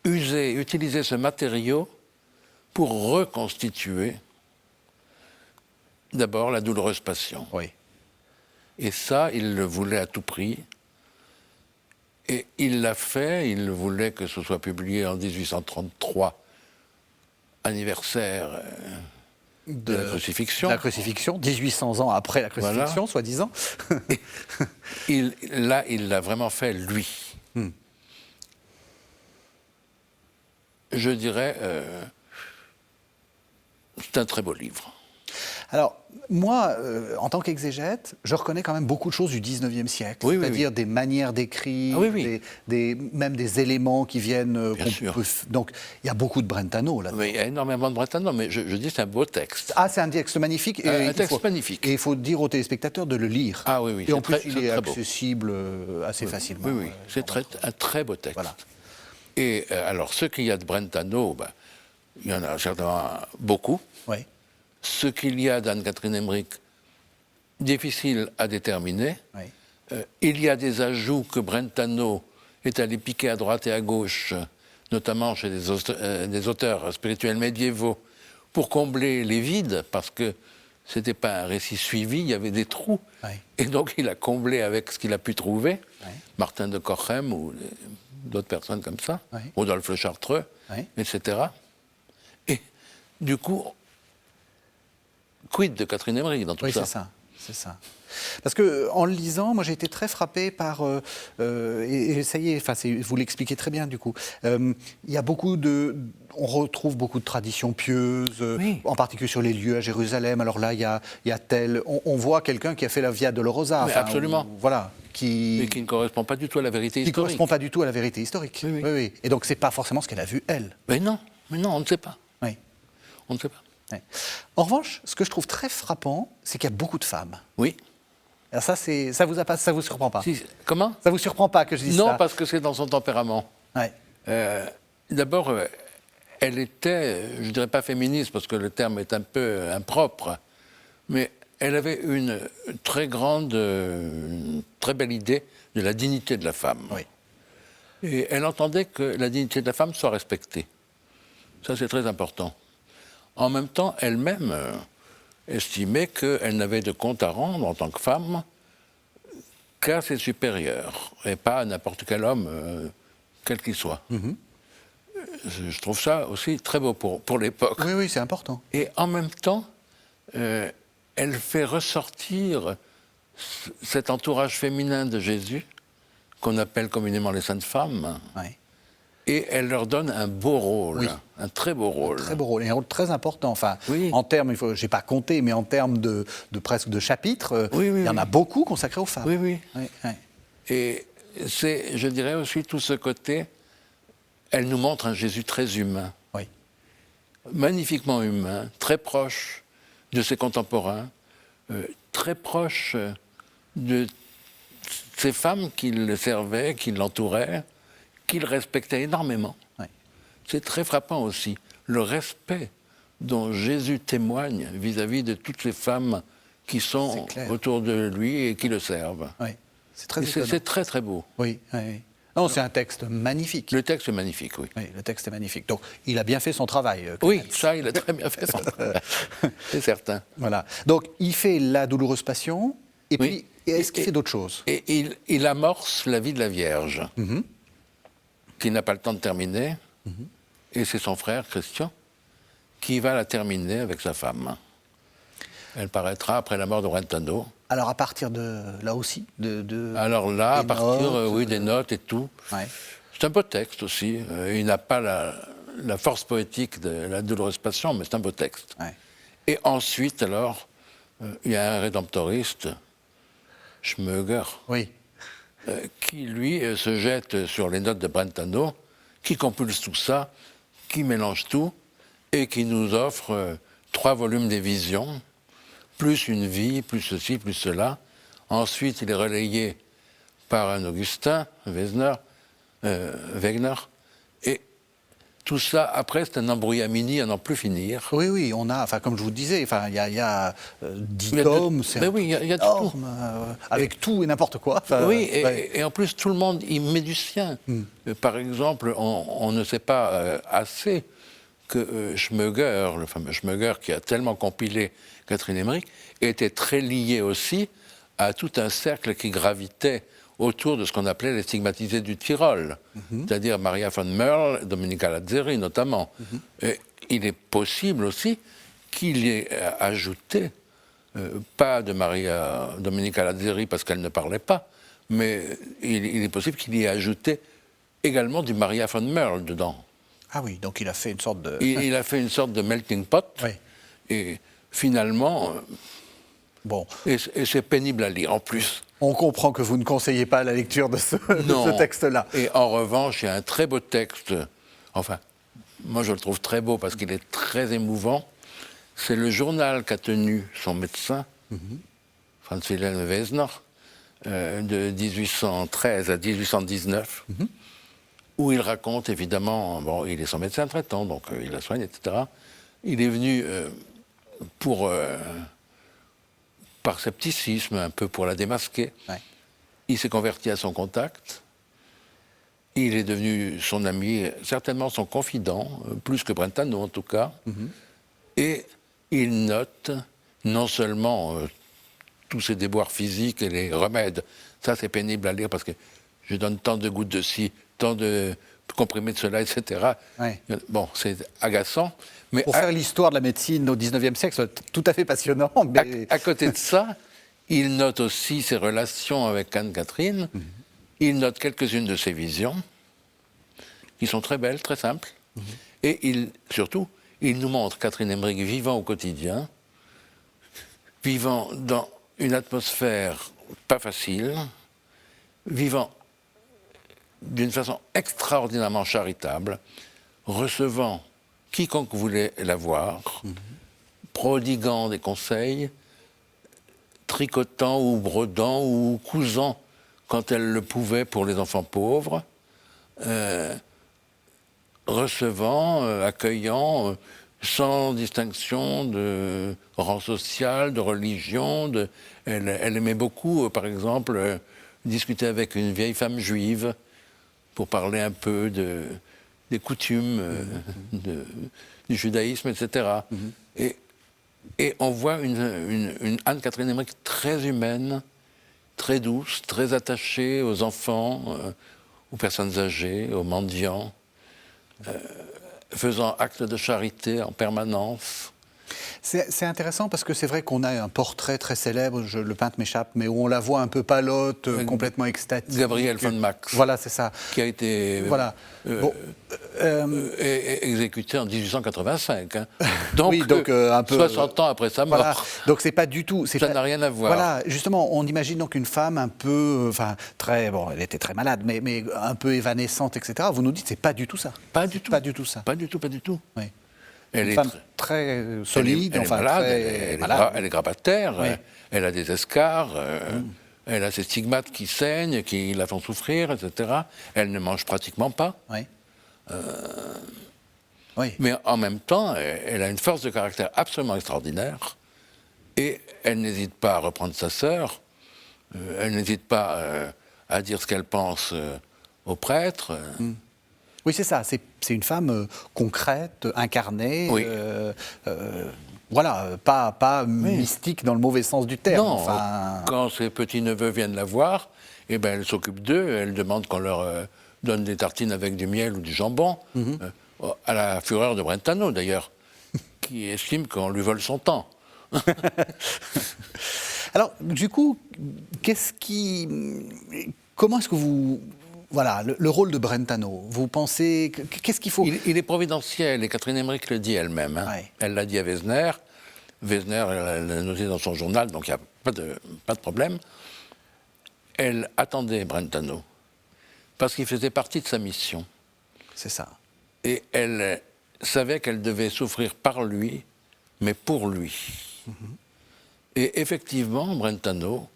utilisé ce matériau pour reconstituer d'abord la douloureuse passion. Oui. Et ça, il le voulait à tout prix. Et il l'a fait, il voulait que ce soit publié en 1833, anniversaire de la crucifixion. La crucifixion, 1800 ans après la crucifixion, Voilà. soi-disant. Il l'a vraiment fait, lui. Je dirais, c'est un très beau livre. Alors, moi, en tant qu'exégète, je reconnais quand même beaucoup de choses du 19e siècle. Oui, oui, c'est-à-dire des manières d'écrire, Ah oui, oui. même des éléments qui viennent... Bien sûr. Donc, il y a beaucoup de Brentano là-dedans. Mais il y a énormément de Brentano, mais je dis c'est un beau texte. Ah, c'est un texte magnifique. Et Un il texte faut- magnifique. Et il faut dire aux téléspectateurs de le lire. Ah oui, oui, Et en c'est plus, très- il c'est est très beau. accessible assez facilement. Oui, oui, c'est un très beau texte. Voilà. Et alors, ce qu'il y a de Brentano, ben, il y en a certainement beaucoup. Oui. Ce qu'il y a d'Anne-Catherine Emmerich, difficile à déterminer. Oui. Il y a des ajouts que Brentano est allé piquer à droite et à gauche, notamment chez des auteurs spirituels médiévaux, pour combler les vides, parce que c'était pas un récit suivi, il y avait des trous. Oui. Et donc il a comblé avec ce qu'il a pu trouver, Oui. Martin de Cochem ou d'autres personnes comme ça, Oui. Rodolphe le Chartreux, Oui. etc. Et du coup, quid de Catherine Emmerich dans tout Oui, ça? c'est ça. Parce que en le lisant, moi j'ai été très frappé par et ça y est, enfin vous l'expliquez très bien du coup. Il y a on retrouve beaucoup de traditions pieuses, Oui. en particulier sur les lieux à Jérusalem. Alors là, il y a tel, on voit quelqu'un qui a fait la Via Dolorosa. Mais absolument. Voilà, Et qui ne correspond pas du tout à la vérité qui historique. correspond pas du tout à la vérité historique. Oui. Et donc c'est pas forcément ce qu'elle a vu elle. Mais non, on ne sait pas. Oui. On ne sait pas. Oui. En revanche, ce que je trouve très frappant, c'est qu'il y a beaucoup de femmes. Oui. Alors ça vous surprend pas? Comment? Ça vous surprend pas que je dise ça? Non, parce que c'est dans son tempérament. Ouais. D'abord, elle était, je ne dirais pas féministe, parce que le terme est un peu impropre, mais elle avait une très grande, une très belle idée de la dignité de la femme. Oui. Et elle entendait que la dignité de la femme soit respectée. Ça, c'est très important. En même temps, elle-même estimait qu'elle n'avait de compte à rendre en tant que femme qu'à ses supérieurs, et pas à n'importe quel homme, quel qu'il soit. Je trouve ça aussi très beau pour l'époque. Oui, c'est important. Et en même temps, elle fait ressortir cet entourage féminin de Jésus, qu'on appelle communément les saintes femmes, Ouais. et elle leur donne un beau rôle, Oui. un très beau rôle. Très beau rôle, et un rôle très important. Enfin, Oui. en termes, j'ai pas compté, mais en termes de presque de chapitres, il y en a beaucoup consacrés aux femmes. Oui. Oui. Et c'est, je dirais aussi, tout ce côté, elle nous montre un Jésus très humain, Oui. magnifiquement humain, très proche de ses contemporains, très proche de ces femmes qui le servaient, qui l'entouraient, qu'il respectait énormément. Oui. C'est très frappant aussi, le respect dont Jésus témoigne vis-à-vis de toutes ces femmes qui sont autour de lui et qui le servent. Oui. C'est très Et étonnant. c'est très très beau. Oui. Non, c'est un texte magnifique. Le texte est magnifique, oui. Oui, le texte est magnifique. Donc, il a bien fait son travail. Oui, Clemens. ça, il a très bien fait son travail. C'est certain. Voilà. Donc, il fait la douloureuse passion, et Oui. puis, est-ce qu'il fait d'autres choses? Et il amorce la vie de la Vierge, qui n'a pas le temps de terminer, et c'est son frère, Christian, qui va la terminer avec sa femme. Elle paraîtra après la mort de Brentano. Alors, à partir de là aussi Alors là, à des partir notes, des notes et tout, Ouais. c'est un beau texte aussi. Il n'a pas la force poétique de la douloureuse passion, mais c'est un beau texte. Ouais. Et ensuite, alors, il y a un rédemptoriste, Schmöger, Oui. qui, lui, se jette sur les notes de Brentano, qui compulse tout ça, qui mélange tout, et qui nous offre 3 volumes des visions, plus une vie, plus ceci, plus cela. Ensuite, il est relayé par un Augustin, Wegener, et tout ça, après, c'est un embrouillamini à n'en plus finir. Oui, on a, enfin, comme je vous disais, enfin, il y a 10 Il y a tomes, c'est ben oui, il y a de énorme, avec tout et n'importe quoi. Enfin, Oui, ouais. et en plus, tout le monde y met du sien. Par exemple, on ne sait pas assez que Schmöger, le fameux Schmöger qui a tellement compilé Catherine Emmerich, était très lié aussi à tout un cercle qui gravitait autour de ce qu'on appelait les stigmatisés du Tyrol, c'est-à-dire Maria von Merle, Domenica Lazzeri notamment. Et il est possible aussi qu'il y ait ajouté, pas de Maria Domenica Lazzeri parce qu'elle ne parlait pas, mais il est possible qu'il y ait ajouté également du Maria von Merle dedans. Ah oui, donc il a fait une sorte de... Il a fait une sorte de melting pot, Oui. et finalement, Bon, et c'est pénible à lire en plus. on comprend que vous ne conseillez pas la lecture de ce Non. texte-là. Et en revanche, il y a un très beau texte, enfin, moi je le trouve très beau parce qu'il est très émouvant. C'est le journal qu'a tenu son médecin, Franz Wilhelm Wegener, de 1813 à 1819, où il raconte évidemment, bon, il est son médecin traitant, donc il la soigne, etc. Il est venu par scepticisme, un peu pour la démasquer. Ouais. Il s'est converti à son contact. Il est devenu son ami, certainement son confident, plus que Brentano en tout cas. Et il note non seulement tous ces déboires physiques et les remèdes, ça c'est pénible à lire parce que je donne tant de gouttes de ci, tant de comprimés de cela, etc. Ouais. Bon, c'est agaçant. Mais Pour faire l'histoire de la médecine au XIXe siècle, c'est tout à fait passionnant. Mais... à côté de ça, il note aussi ses relations avec Anne-Catherine. Il note quelques-unes de ses visions, qui sont très belles, très simples. Et surtout, il nous montre Catherine Emmerich vivant au quotidien, vivant dans une atmosphère pas facile, vivant d'une façon extraordinairement charitable, recevant quiconque voulait la voir, prodiguant des conseils, tricotant ou brodant ou cousant quand elle le pouvait pour les enfants pauvres, recevant, accueillant, sans distinction de rang social, de religion. Elle aimait beaucoup, par exemple, discuter avec une vieille femme juive pour parler un peu des coutumes du judaïsme, etc. Et on voit une Anne-Catherine Emmerich très humaine, très douce, très attachée aux enfants, aux personnes âgées, aux mendiants, faisant acte de charité en permanence. C'est intéressant parce que c'est vrai qu'on a un portrait très célèbre, le peintre m'échappe, mais où on la voit un peu pâlotte, complètement extatique. Gabriel von Max. Voilà, c'est ça. Qui a été exécuté en 1885. Hein. Donc, oui, donc un peu, 60 ans après sa mort. Voilà. Donc c'est pas du tout. Ça n'a rien à voir. Voilà, justement, on imagine donc une femme un peu, elle était très malade, mais un peu évanescente, etc. Vous nous dites c'est pas du tout ça. Pas du tout. Pas du tout ça. Pas du tout, pas du tout. Oui. Elle une est femme très solide, elle est malade, elle est grabataire, oui. Elle a des escarres, elle a ses stigmates qui saignent, qui la font souffrir, etc. Elle ne mange pratiquement pas. Oui. Mais en même temps, elle a une force de caractère absolument extraordinaire et elle n'hésite pas à reprendre sa sœur, elle n'hésite pas à dire ce qu'elle pense aux prêtres. Oui, c'est ça. C'est une femme concrète, incarnée. Oui. Voilà, pas mystique dans le mauvais sens du terme. Non, quand ses petits-neveux viennent la voir, eh ben, elle s'occupe d'eux, elle demande qu'on leur donne des tartines avec du miel ou du jambon, à la fureur de Brentano d'ailleurs, qui estime qu'on lui vole son temps. Alors, du coup, comment est-ce que vous... Voilà, le rôle de Brentano, vous pensez... Qu'est-ce qu'il faut... Il est providentiel, et Catherine Emmerich le dit elle-même. Hein. Ouais. Elle l'a dit à Wesner. Wesner, elle l'a noté dans son journal, donc il n'y a pas de problème. Elle attendait Brentano, parce qu'il faisait partie de sa mission. C'est ça. Et elle savait qu'elle devait souffrir par lui, mais pour lui. Et effectivement, Brentano,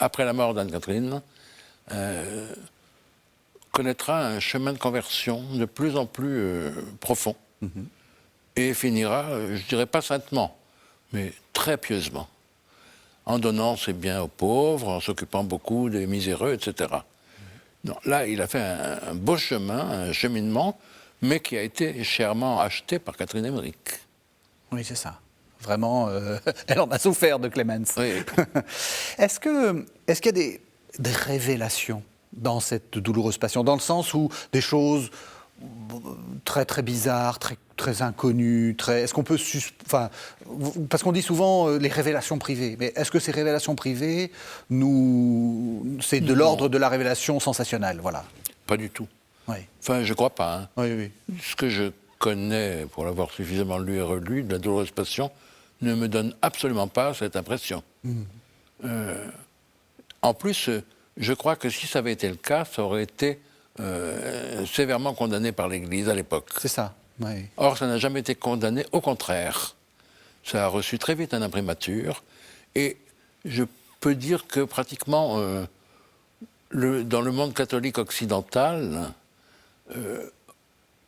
après la mort d'Anne-Catherine, connaîtra un chemin de conversion de plus en plus profond et finira, je dirais pas saintement, mais très pieusement, en donnant ses biens aux pauvres, en s'occupant beaucoup des miséreux, etc. Non, là, il a fait un beau chemin, un cheminement, mais qui a été chèrement acheté par Catherine Emmerich. Oui, c'est ça. Vraiment, elle en a souffert de Clemens. Oui. Est-ce qu'il y a des révélations dans cette douloureuse passion, dans le sens où des choses très très bizarres, très, très inconnues, est-ce qu'on peut... parce qu'on dit souvent les révélations privées, mais est-ce que ces révélations privées, c'est de l'ordre de la révélation sensationnelle, voilà? Pas du tout. Oui. Enfin, je crois pas. Hein. Oui. Ce que je connais, pour l'avoir suffisamment lu et relu, de la douloureuse passion, ne me donne absolument pas cette impression. En plus, je crois que si ça avait été le cas, ça aurait été sévèrement condamné par l'Église à l'époque. C'est ça, oui. Or, ça n'a jamais été condamné, au contraire. Ça a reçu très vite un imprimatur, et je peux dire que pratiquement, dans le monde catholique occidental,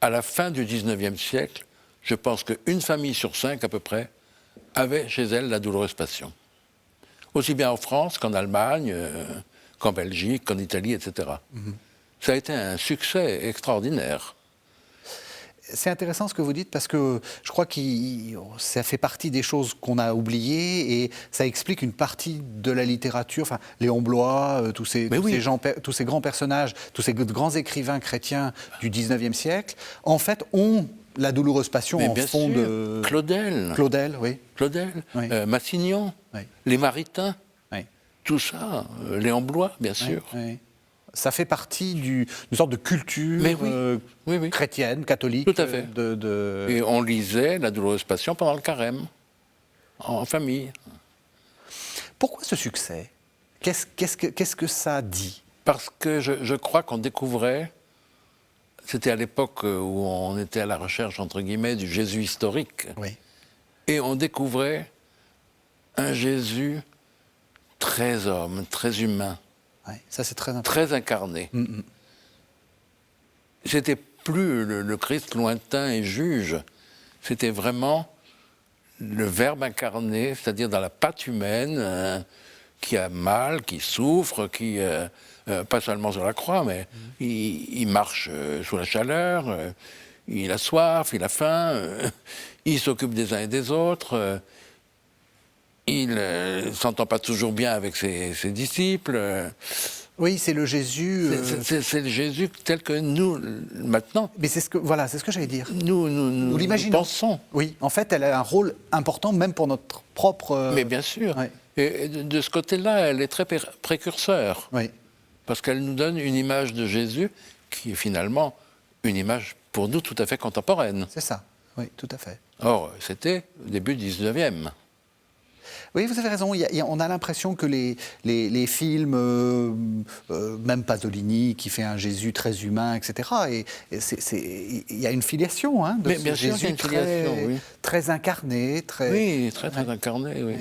à la fin du XIXe siècle, je pense qu'une famille sur 5 à peu près avait chez elle la douloureuse passion. Aussi bien en France qu'en Allemagne, qu'en Belgique, qu'en Italie, etc. Ça a été un succès extraordinaire. C'est intéressant ce que vous dites parce que je crois que ça fait partie des choses qu'on a oubliées et ça explique une partie de la littérature. Enfin, Léon Bloy, tous ces grands personnages, tous ces grands écrivains chrétiens du 19e siècle, en fait, ont la douloureuse passion en fond de... Claudel, oui. Oui. Massignon, Oui. les Maritains, Oui. tout ça, Léon Bloy, bien sûr. Oui. Ça fait partie d'une sorte de culture oui. chrétienne, catholique. Tout à fait. Et on lisait La douloureuse passion pendant le carême, en famille. Pourquoi ce succès ? Qu'est-ce que ça dit ? Parce que je crois qu'on découvrait, c'était à l'époque où on était à la recherche, entre guillemets, du Jésus historique, Oui. et on découvrait un Jésus très homme, très humain, Ouais, ça c'est très important. très incarné. C'était plus le Christ lointain et juge, c'était vraiment le Verbe incarné, c'est-à-dire dans la pâte humaine, qui a mal, qui souffre, qui, pas seulement sur la croix, mais il marche sous la chaleur, il a soif, il a faim, il s'occupe des uns et des autres, il ne s'entend pas toujours bien avec ses disciples. Oui, c'est le Jésus. C'est le Jésus tel que nous, maintenant. Mais c'est ce que j'allais dire. Nous l'imaginons. pensons. Oui, en fait, elle a un rôle important, même pour notre propre. Mais bien sûr. Ouais. Et de ce côté-là, elle est très précurseur. Oui. Parce qu'elle nous donne une image de Jésus qui est finalement une image pour nous tout à fait contemporaine. C'est ça. Oui, tout à fait. Or, c'était au début du 19e. Oui, vous avez raison. On a l'impression que les films, même Pasolini, qui fait un Jésus très humain, etc., il y a une filiation de Mais ce bien sûr, Jésus il y a une filiation, oui. très incarné. Oui, très incarné, oui.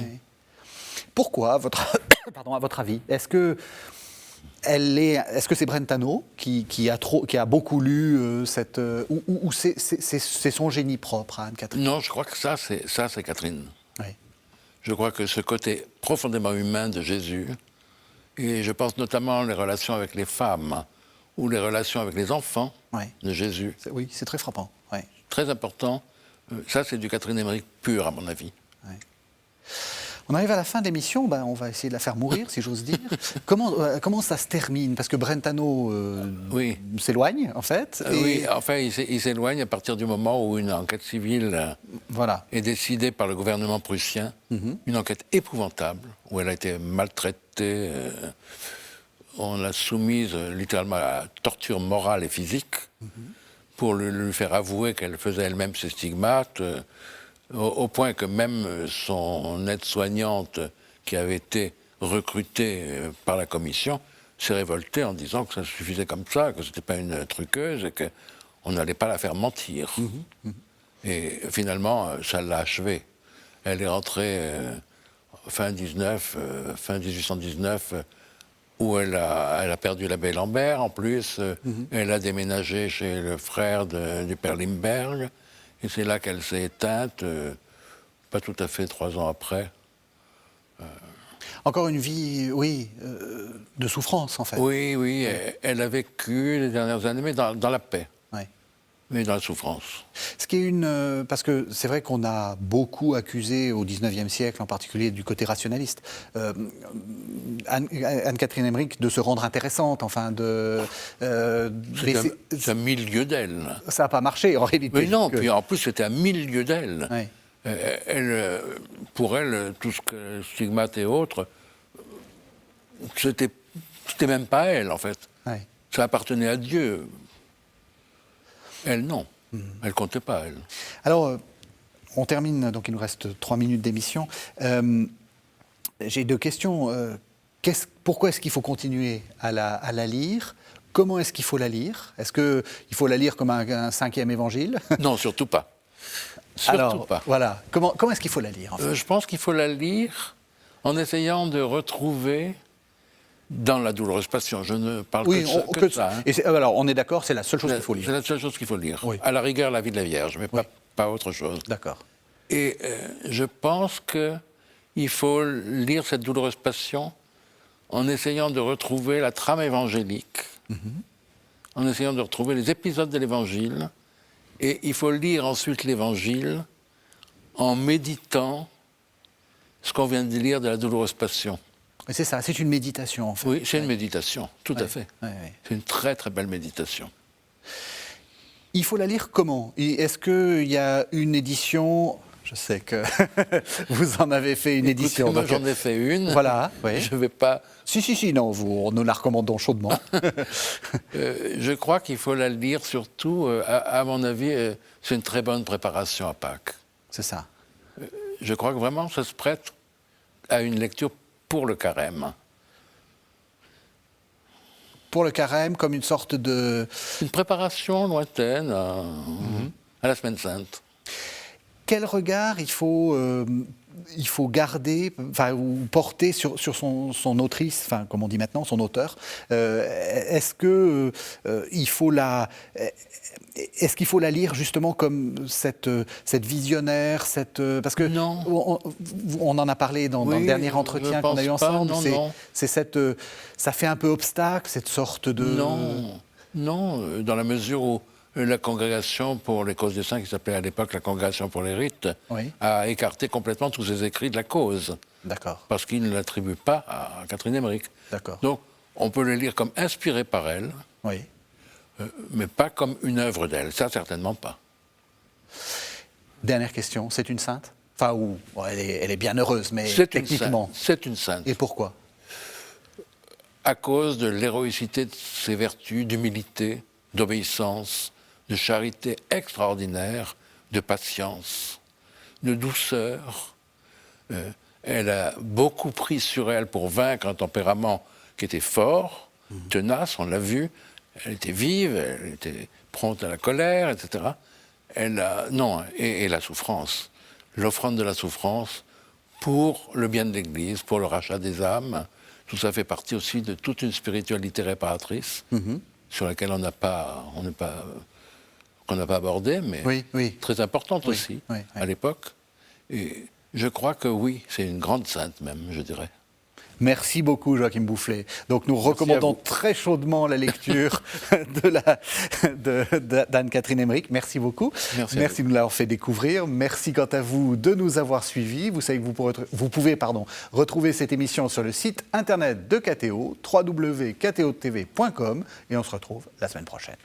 Pourquoi, à votre avis ? Est-ce que c'est Brentano qui a beaucoup lu ou c'est son génie propre à Anne-Catherine ? Non, je crois que ça, c'est Catherine. Oui. Je crois que ce côté profondément humain de Jésus, et je pense notamment les relations avec les femmes ou les relations avec les enfants de Jésus. Oui, c'est très frappant. Oui. Très important. Ça, c'est du Catherine Emmerich pur, à mon avis. Oui. On arrive à la fin de l'émission, on va essayer de la faire mourir, si j'ose dire. Comment ça se termine ? Parce que Brentano s'éloigne, en fait. Oui, enfin, il s'éloigne à partir du moment où une enquête civile est décidée par le gouvernement prussien. Une enquête épouvantable, où elle a été maltraitée. On l'a soumise littéralement à la torture morale et physique pour lui faire avouer qu'elle faisait elle-même ses stigmates. Au point que même son aide-soignante, qui avait été recrutée par la commission, s'est révoltée en disant que ça suffisait comme ça, que ce n'était pas une truqueuse et qu'on n'allait pas la faire mentir. Et finalement, ça l'a achevée. Elle est rentrée fin 1819, où elle a perdu l'abbé Lambert en plus. Elle a déménagé chez le frère du père Limberg. Et c'est là qu'elle s'est éteinte, pas tout à fait 3 ans après. Encore une vie, de souffrance, en fait. Oui, elle a vécu les dernières années, mais dans la paix. Oui. Mais dans la souffrance. Ce qui est parce que c'est vrai qu'on a beaucoup accusé au XIXe siècle, en particulier du côté rationaliste, Anne-Catherine Emmerich de se rendre intéressante, enfin c'est un milieu d'elle. Ça n'a pas marché, en réalité. Mais non, puis en plus c'était un milieu d'elle. Oui. Pour elle, tout ce que stigmate et autres, c'était même pas elle, en fait. Oui. Ça appartenait à Dieu. Elle, non. Elle comptait pas, elle. Alors, on termine, donc il nous reste 3 minutes d'émission. J'ai 2 questions. Pourquoi est-ce qu'il faut continuer à la lire ? Comment est-ce qu'il faut la lire ? Est-ce qu'il faut la lire comme un 5e évangile ? Non, surtout pas. Surtout pas. Voilà. Comment est-ce qu'il faut la lire, en fait ? Je pense qu'il faut la lire en essayant de retrouver dans la douloureuse passion. Je ne parle que de ça. Hein. Et alors, on est d'accord, c'est la seule chose qu'il faut lire. C'est la seule chose qu'il faut lire. Oui. À la rigueur, la vie de la Vierge, mais pas autre chose. D'accord. Et je pense qu'il faut lire cette douloureuse passion en essayant de retrouver la trame évangélique, en essayant de retrouver les épisodes de l'Évangile Et il faut lire ensuite l'Évangile en méditant ce qu'on vient de lire de la douloureuse passion. Et c'est ça, c'est une méditation en fait. Oui, c'est une méditation, tout à fait. Ouais. C'est une très très belle méditation. Il faut la lire comment? Est-ce qu'il y a une édition? Je sais que vous en avez fait une édition. Moi, j'en ai fait une. Voilà, oui. Je ne vais pas... Si, non, nous la recommandons chaudement. Je crois qu'il faut la lire surtout, à mon avis, c'est une très bonne préparation à Pâques. C'est ça. Je crois que vraiment ça se prête à une lecture pour le carême. Pour le carême, comme une sorte de... Une préparation lointaine à la Semaine Sainte. Quel regard il faut garder, ou porter sur son autrice, comme on dit maintenant, son auteur? Est-ce qu'il faut la lire justement comme cette visionnaire, parce que non. On en a parlé dans le dernier entretien qu'on a eu ensemble. Non. C'est ça fait un peu obstacle, cette sorte de... Non, dans la mesure où la congrégation pour les causes des saints, qui s'appelait à l'époque la congrégation pour les rites, a écarté complètement tous ses écrits de la cause. D'accord. Parce qu'il ne l'attribue pas à Catherine Emmerich. D'accord. Donc, on peut le lire comme inspiré par elle, mais pas comme une œuvre d'elle. Ça, certainement pas. Dernière question, c'est une sainte? Elle est bien heureuse, mais techniquement. C'est une sainte. Et pourquoi? À cause de l'héroïcité de ses vertus, d'humilité, d'obéissance, de charité extraordinaire, de patience, de douceur. Elle a beaucoup pris sur elle pour vaincre un tempérament qui était fort, tenace, on l'a vu. Elle était vive, elle était prompte à la colère, etc. Et la souffrance. L'offrande de la souffrance pour le bien de l'Église, pour le rachat des âmes. Tout ça fait partie aussi de toute une spiritualité réparatrice sur laquelle qu'on n'a pas abordé, mais très importante aussi à l'époque. Et je crois que oui, c'est une grande sainte même, je dirais. Merci beaucoup, Joachim Boufflet. Donc, nous recommandons très chaudement la lecture d'Anne-Catherine Emmerich. Merci beaucoup. Merci de nous l'avoir fait découvrir. Merci quant à vous de nous avoir suivis. Vous savez que vous pouvez retrouver cette émission sur le site internet de KTO, www.ktotv.com, et on se retrouve la semaine prochaine.